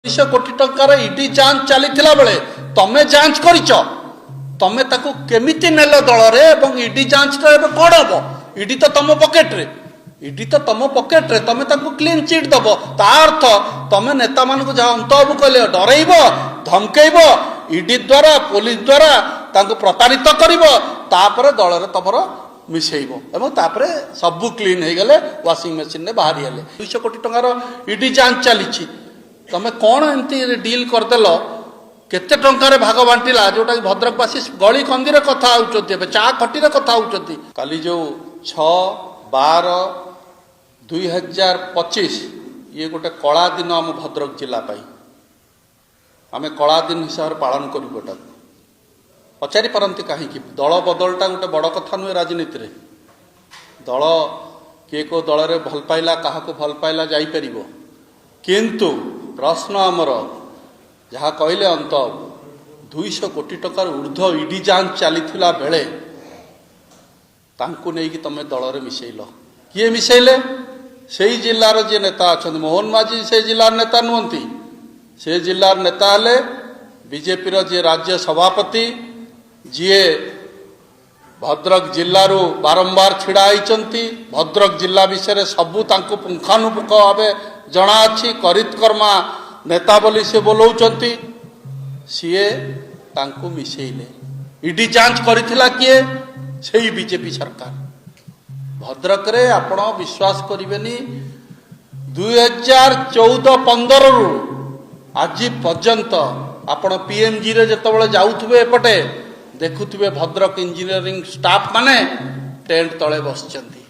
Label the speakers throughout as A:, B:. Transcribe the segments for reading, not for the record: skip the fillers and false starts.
A: 200 कोटी टंकार इडी जांच चली बेले तमें जांच करिच तमें ताकू केमिति नेल दल रे एवं इडी जांच रे कौन हम इडी तो तुम पकेट रे इडी तो तुम पकेट रे तमें ताकू क्लीन चिट दब ता अर्थ तमें नेता मान को जहाँ अंतबू कहले डरइब धमकेब इडी द्वारा पुलिस द्वारा तांको प्रतारित करिब तापर दल रे तमर मिसेइब एवं तापर सबू क्लीन हो गले वाशिंग मशीन ने बाहरी हेले 200 कोटी टंकार इडी जांच चली तमें कौन एमती डील करदेल केते टंकार भाग बांटिला जोटा भद्रकवासी गली कंदी कथा होउचंती चा खटी कथा होउचंती काली जो 6/12/2025 ये गोटे कला दिन आम भद्रक जिला पाई आम कला दिन हिसाब से पालन करूटा पचारि पारती कहीं दल बदलटा गोटे बड़ कथा नुहे राजनीति रे दल किए को दल में भल पाइला क्या भल पाइला जापर किंतु प्रश्न आमर जहाँ कहले अंत 200 कोटी टकर ऊर्ध्व इडी जांच चली बेले तांको नहीं कि तमें दल में मिसेल किए मिसेले से जिलार जी नेता अच्छा मोहन माझी से जिलार नेता नुहति से जिलार नेता हेले बीजेपी जी राज्य सभापति जी भद्रक जिलू बारंबार छिड़ा होती भद्रक जिला विषय सबू पुंखानुपुख भाव जना अच्छी करितकर्मा नेता बोली से बोलाउचंती सीए तांको मिसेइले इडी जांच करिथिला किए सेही बीजेपी सरकार भद्रक रे आपण विश्वास करिवेनी 2014-15 रु आज पर्यंत आपण पीएमजी रे जतबेले जाउथबे एपटे देखुथिबे भद्रक इंजीनियरिंग स्टाफ माने टेंट तळे बसचंती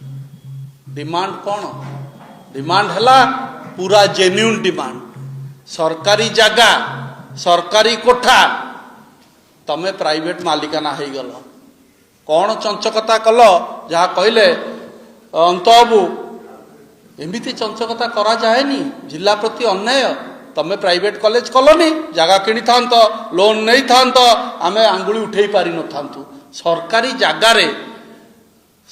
A: डिमांड कौन डिमांड हला पूरा जेन्युइन डिमांड सरकारी जगह सरकारी कोठा तमें प्राइवेट मालिकाना हो गल कौन चंचकता कल जहाँ कहले अंतबू एमती चंचकता करा जाएनी जिला प्रति अन्याय तमें प्राइवेट कॉलेज कलनी जगह किनी था लोन नहीं था आम आंगुली उठे पारि न था सरकारी जगार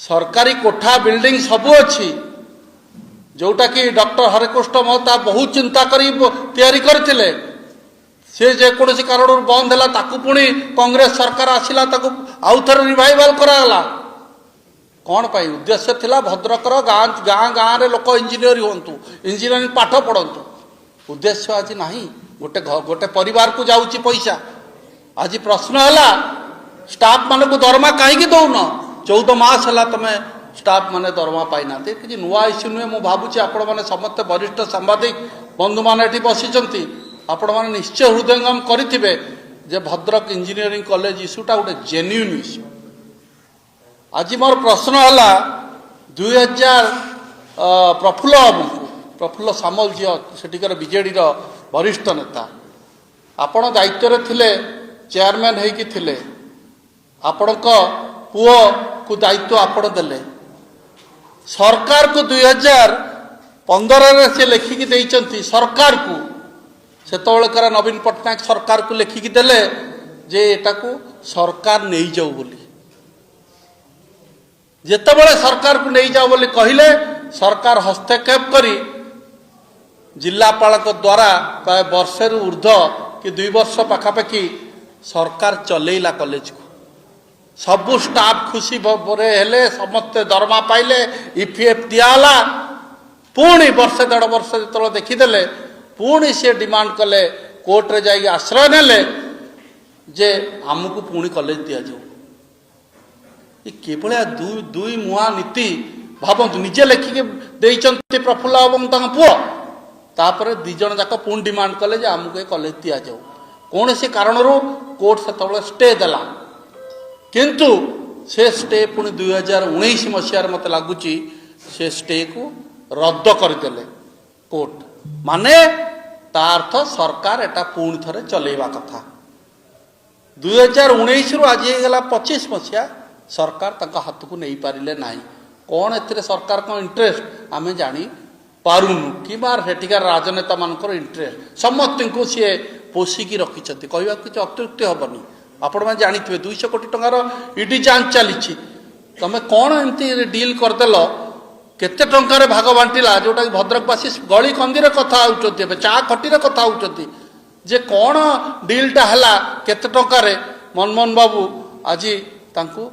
A: सरकारी कोठा बिल्डिंग सबू अच्छी जोटा कि डॉक्टर हरिकृष्ण महता बहुत चिंता करी करथिले से जेकोसी कारण बंद है ताकू पुणी कांग्रेस सरकार आसिला ताकू आउ थरे रिवाइवल कराला कौन पाई उद्देश्य थिला भद्रकर गाँ गाँ गाँ रे लोक इंजीनियर होंतु इंजीनियरिंग पाठ पढ़ंतु उद्देश्य आज नहीं गोटे गोटे परिवार को जाऊँगी पैसा आज प्रश्न है स्टाफ मान को दरमा कहीं दौन 14 मास है तुम्हें स्टाफ माने दरमा पाई ना कि नुआ इश्यू नुहे मुझे भावुँ आपण मैंने समस्त वरिष्ठ सांबादिक बंधु मैंने ये बसीचंती आपण मैंने निश्चय हृदयंगम करेंगे जे भद्रक इंजीनियरिंग कॉलेज इश्यूटा गोटे जेन्युइन इश्यू आज मोर प्रश्न है 2000 प्रफुल्ल सामल जी सेठिकर बीजेडी वरिष्ठ नेता आपण दायित्व थिले चेयरमैन होइकी थिले आपण पुओ को दायित्व आपण देले सरकार को 2015 से लिखिकी देइचंती सरकार को सेतबेलकर नवीन पट्टनायक सरकार को लिखिकी देले जे एटा को सरकार नहीं जाऊ बोली जेतेबेले सरकार को नहीं जाऊ बोली कहले सरकार हस्तक्षेप करी जिलापाल द्वारा प्राय वर्षे ऊर्ध्व कि 2 वर्ष पाखापाखि सरकार चलेला कॉलेज को सबू स्टाफ खुशी हेले समस्ते दरमा पाइले ईपीएफ दियाला पुणी वर्षे 1.5 वर्ष जो देखीदे पुणी से डिमांड कले कोर्ट रे जाई आश्रय नेले जे आमको पुणी कॉलेज दि जाऊ केवल दुई मुआ नीति भावतु निजे लेखिके देइचंती प्रफुल्ल एवं पुओ तापर 2 जन जाक पुणी डिमांड कले जे आमको कॉलेज दि जाऊ कौन से कारण कोर्ट से स्टे देला किंतु से स्टे पुणी 2019 मसीह मत लगुच से स्टे को रद्द करदे कोर्ट माने तार्थ सरकार एटा पुणी थरे चलेवा कथा 2019 रु आज गला 25 मसीहा सरकार तंका हाथ को नहीं पारिले नाही कौन एथिरे सरकार को इंटरेस्ट आमे जानी पारुनु कि बार हेटिकार राजनेता मानकर इंटरेस्ट समस्त को सी पोषिकी रखिंट कहवा किसी अत्युक्ति हेनी आपण मैंने जानी 200 कोटी टंकार इडी जांच चली तमें कौन एमती डील करदेल केते टंकार भाग बांटिला जोटा कि भद्रकवासी गली कंदी कथा होउचंती एबे चा खटी कथा होउचंती जे कौन डीलटा हला केते टंकार मनमोहन बाबू आज तांकू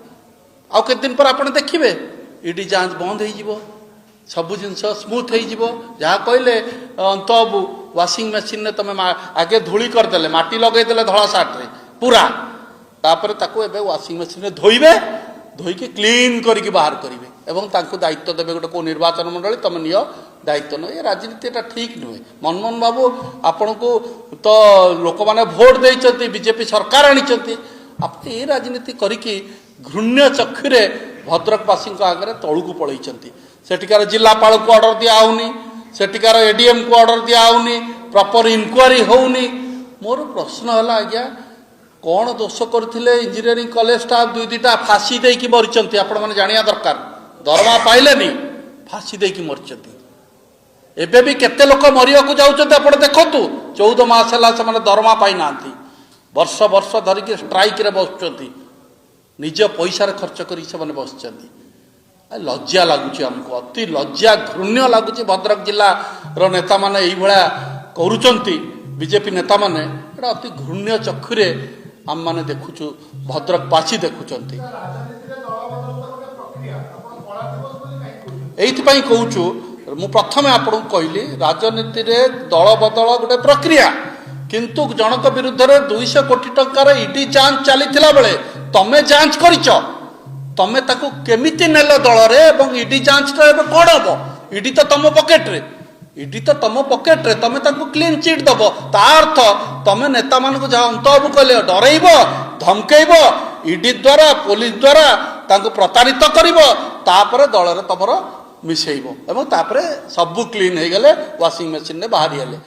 A: आउ केते दिन पर आपण देखिबे ईडी जांच बंद हो जिवो सबु जिनस स्मूथ हो जिवो जहाँ कहले अंतबू वाशिंग मशीन ने तमे आगे धूली करदेले माटी लगेदेले धला सार्ट रे पूरा तापर ताकू एबे वाशिंग मशीन रे धोइबे धोईकी क्लीन करके बाहर करेंगे एवं तांको दायित्व देवे गोटे को निर्वाचन मंडली तुम नियो दायित्व न ये राजनीति एटा ठीक नुहे मनमोहन बाबू आपण को तो लोक मैंने भोट देते बीजेपी सरकार आनी आप ये राजनीति करिकी घृण्य चक्षुरे भद्रकवासी आगे तलू पलैंट सेठिकार जिलापाल को ऑर्डर दिया होनी सेठिकार एडीएम को ऑर्डर दिया होनी प्रॉपर इनक्वारी होनी मोर प्रश्न है आज्ञा कौन दोष करते इंजीनियरिंग कॉलेज स्टाफ दुई दुईटा फाँसी देकी मरीचंती आपण मैंने जानिया दरकार दरमा पाइलेनी फाँसी देकी मरीचंती एबे भी केते लोक मरिया को जाउचंती आपण देखंतु 14 मास हला से दरमा पाई नांती वर्ष वर्ष धरिकी स्ट्राइक रे बसुचंती निज पैसा खर्च करी से माने बसचंती लज्जा लगुच आमको अति लज्जा घृण्य लगुच भद्रक जिला रो नेता माने एई भळा करूचंती बीजेपी नेता माने एटा अति घृण्य चक्षुरे आम माने देखुचु भद्रकवासी देखुचंती एइथिपाई कहूचु मु प्रथमे आपन कहली राजनीति रे दल बदल गोटे प्रक्रिया किंतु जनक विरुद्ध रे 200 कोटी टंकार ईडी जांच चलीथिला बेले तमे जांच करिच तमे ताकू केमिति नेलो दल रे एवं ईडी जांच रे कोन हबो ईडी तो तम पॉकेट रे ईडी तो तम पॉकेट रे तमे ताकू क्लीन चिट दबो ता अर्थ तमे नेता मान को जहाँ अंतबू कहले डरइब धमकेइब ईडी द्वारा पुलिस द्वारा तांको प्रतारित करिब तापर दल रे तमर मिसेइब एवं तापर सबु क्लीन हो गले वाशिंग मशीन ने बाहरी हेले।